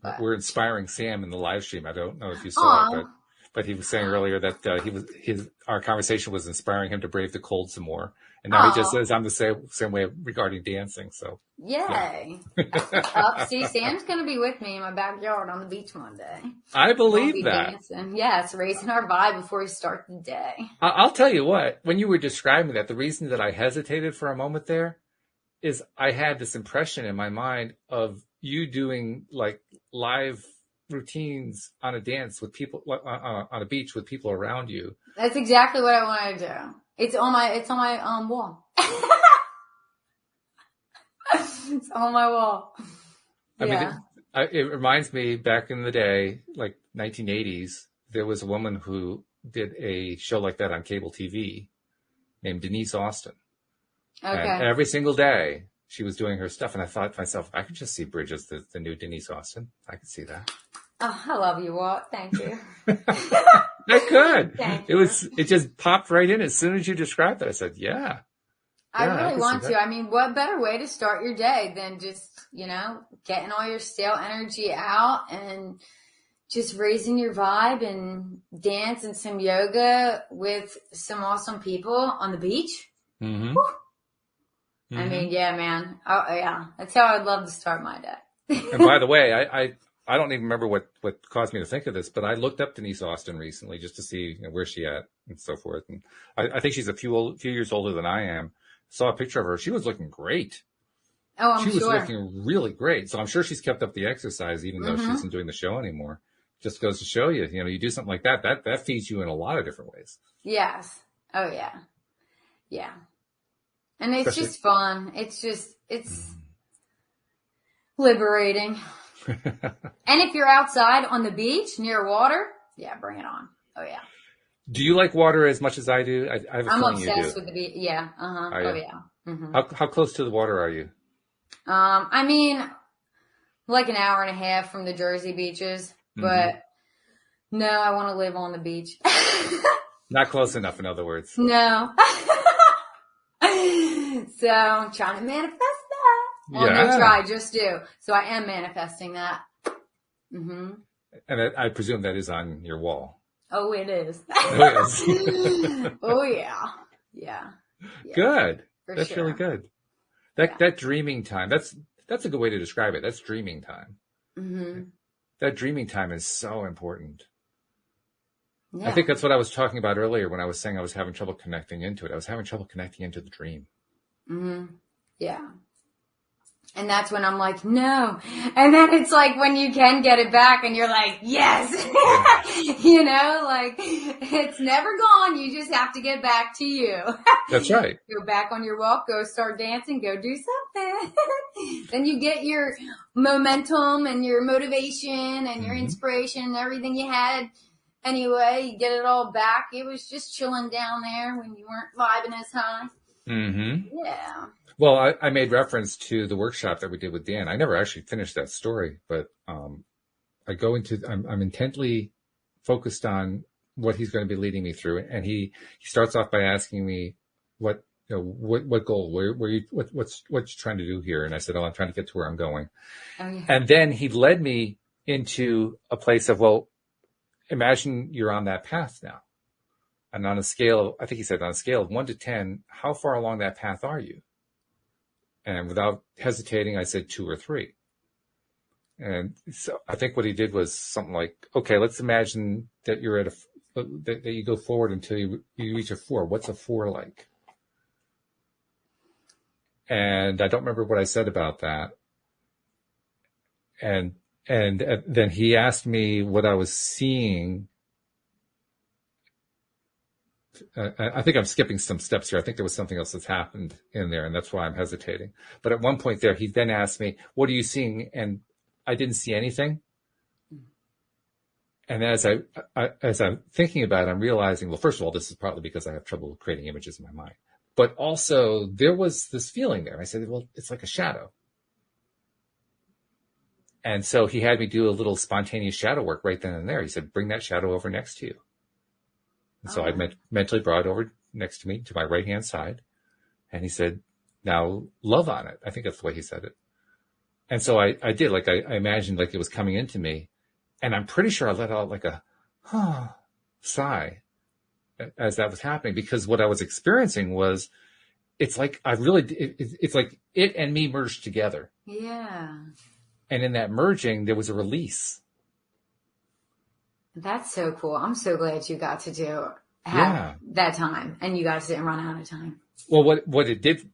But. We're inspiring Sam in the live stream. I don't know if you saw it, but he was saying earlier that our conversation was inspiring him to brave the cold some more. And now he just says I'm the same way regarding dancing. So yay! See, Sam's gonna be with me in my backyard on the beach one day. I believe that. Dancing. Yeah, it's raising our vibe before we start the day. I'll tell you what. When you were describing that, the reason that I hesitated for a moment there is I had this impression in my mind of you doing like live routines on a dance with people on a beach with people around you. That's exactly what I want to do. It's on my wall. It's on my wall. I mean, it reminds me back in the day, like 1980s, there was a woman who did a show like that on cable TV named Denise Austin. Okay. And every single day she was doing her stuff. And I thought to myself, I could just see Bridges, the new Denise Austin. I could see that. Oh, I love you, Walt. Thank you. I could. It just popped right in as soon as you described it. I said, yeah. I really want to. I mean, what better way to start your day than just, getting all your stale energy out and just raising your vibe and dance and some yoga with some awesome people on the beach. Mm-hmm. Mm-hmm. I mean, yeah, man. Oh, yeah. That's how I'd love to start my day. And by the way, I don't even remember what caused me to think of this, but I looked up Denise Austin recently just to see where she at and so forth. And I think she's a few years older than I am. Saw a picture of her. She was looking great. Oh, I'm sure. She was looking really great. So I'm sure she's kept up the exercise, even though she isn't doing the show anymore. Just goes to show you, you do something like that feeds you in a lot of different ways. Yes. Oh, yeah. Yeah. And it's just fun. It's liberating. And if you're outside on the beach near water, yeah, bring it on. Oh, yeah. Do you like water as much as I do? I have a feeling you do. I'm obsessed with the beach. Yeah. Uh-huh. Oh, yeah. Mm-hmm. How close to the water are you? I mean, like an hour and a half from the Jersey beaches, but no, I want to live on the beach. Not close enough, in other words. No. So I'm trying to manifest that. Well, no try, just do. So I am manifesting that. Mm-hmm. And I presume that is on your wall. Oh, it is. Oh, yeah. Yeah. Good. That's really good. That dreaming time, that's a good way to describe it. That's dreaming time. Mm-hmm. That dreaming time is so important. Yeah. I think that's what I was talking about earlier when I was saying I was having trouble connecting into it. I was having trouble connecting into the dream. Mm-hmm. Yeah. And that's when I'm like, no. And then it's like when you can get it back and you're like, yes. Like it's never gone. You just have to get back to you. That's right. Go back on your walk, go start dancing, go do something. Then you get your momentum and your motivation and your inspiration and everything you had. Anyway, you get it all back. It was just chilling down there when you weren't vibing as high. Mm-hmm. Yeah. Well, I made reference to the workshop that we did with Dan. I never actually finished that story, but I'm intently focused on what he's going to be leading me through. And he starts off by asking me what goal, what's you trying to do here? And I said, I'm trying to get to where I'm going. Oh, yeah. And then he led me into a place of, imagine you're on that path now. And on a scale, I think he said on a scale of 1 to 10, how far along that path are you? And without hesitating, I said 2 or 3. And so I think what he did was something like, okay, let's imagine that you're at that you go forward until you reach a 4. What's a 4 like? And I don't remember what I said about that. And then he asked me what I was seeing. I think I'm skipping some steps here. I think there was something else that's happened in there, and that's why I'm hesitating. But at one point there, he then asked me, what are you seeing? And I didn't see anything. And as I'm thinking about it, I'm realizing, well, first of all, this is partly because I have trouble creating images in my mind. But also, there was this feeling there. I said, well, it's like a shadow. And so he had me do a little spontaneous shadow work right then and there. He said, bring that shadow over next to you. And so I mentally brought it over next to me, to my right-hand side. And he said, now love on it. I think that's the way he said it. And so I did, like I imagined like it was coming into me. And I'm pretty sure I let out like a sigh as that was happening, because what I was experiencing was, it's like it's like it and me merged together. Yeah. And in that merging, there was a release. That's so cool. I'm so glad you got to have that time, and you got to sit and run out of time. Well, what it did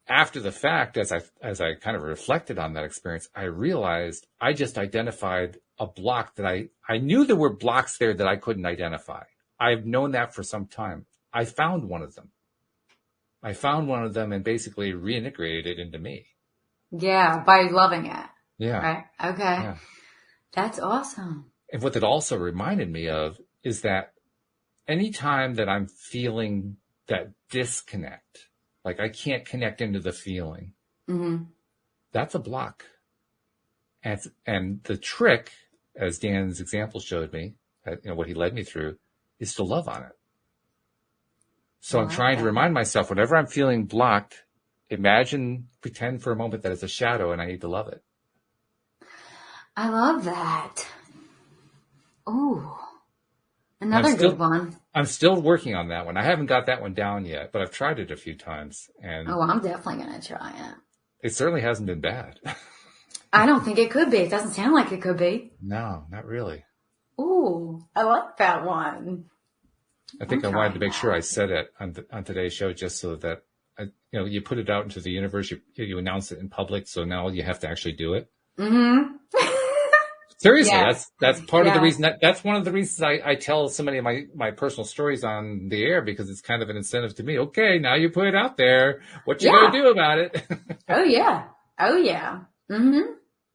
after the fact, as I kind of reflected on that experience, I realized I just identified a block that I knew there were blocks there that I couldn't identify. I've known that for some time. I found one of them and basically reintegrated it into me. Yeah, by loving it. Yeah. Right. Okay. Yeah. That's awesome. And what it also reminded me of is that anytime that I'm feeling that disconnect, like I can't connect into the feeling, that's a block. And the trick, as Dan's example showed me, what he led me through, is to love on it. So I'm trying to remind myself, whenever I'm feeling blocked, pretend for a moment that it's a shadow and I need to love it. I love that. Oh, another good one. I'm still working on that one. I haven't got that one down yet, but I've tried it a few times. And I'm definitely going to try it. It certainly hasn't been bad. I don't think it could be. It doesn't sound like it could be. No, not really. Ooh, I like that one. I think I wanted to make sure I said it on today's show, just so that you put it out into the universe, you announce it in public, so now you have to actually do it. Mm-hmm. Seriously, yes. that's part of the reason. That's one of the reasons I tell so many of my personal stories on the air, because it's kind of an incentive to me. Okay, now you put it out there. What you gonna do about it? Oh yeah. Mm-hmm.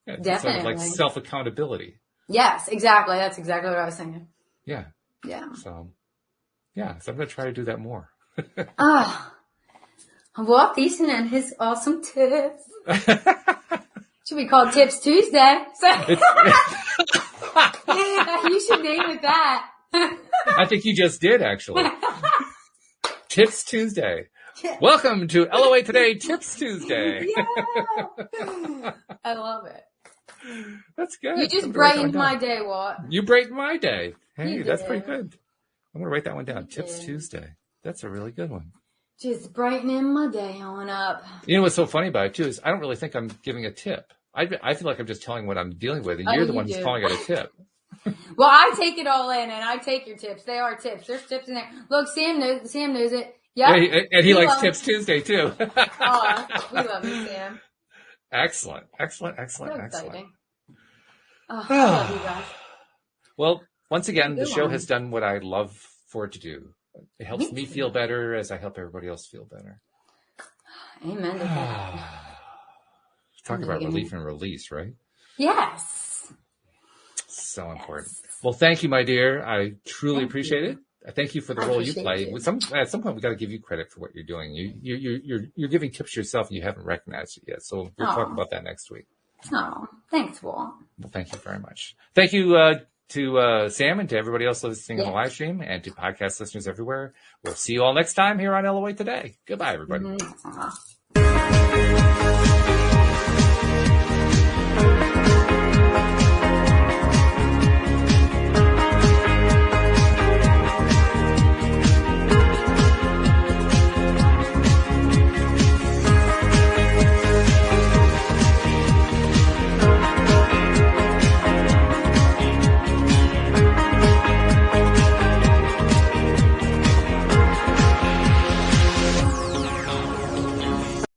Yeah, definitely. Sort of like self-accountability. Yes, exactly. That's exactly what I was thinking. Yeah. Yeah. So I'm going to try to do that more. Walt Thiessen and his awesome tips. Should be called Tips Tuesday. You should name it that. I think you just did, actually. Tips Tuesday. Welcome to LOA Today Tips Tuesday. Yeah. I love it. That's good. You just brightened my day, Walt. You brightened my day. Hey, that's pretty good. I'm going to write that one down. Tips Tuesday. That's a really good one. Just brightening my day on up. You know what's so funny about it, too, is I don't really think I'm giving a tip. I feel like I'm just telling what I'm dealing with, and you're the one who's calling it a tip. Well, I take it all in, and I take your tips. They are tips. There's tips in there. Look, Sam knows it. Yep. Yeah, and he likes Tips Tuesday, too. Oh, we love you, Sam. Excellent. So exciting. Oh, I love you guys. Well, once again, the show has done what I love for it to do. It helps me feel better as I help everybody else feel better. Amen to that. Talk about relief and release, right? Yes. So important. Well, thank you, my dear. I truly appreciate it. I thank you for the role you play. At some point, we got to give you credit for what you're doing. You're giving tips yourself, and you haven't recognized it yet. So we'll talk about that next week. Oh, thanks, Walt. Well, thank you very much. Thank you to Sam and to everybody else listening on the live stream, and to podcast listeners everywhere. We'll see you all next time here on LOA Today. Goodbye, everybody. Mm-hmm.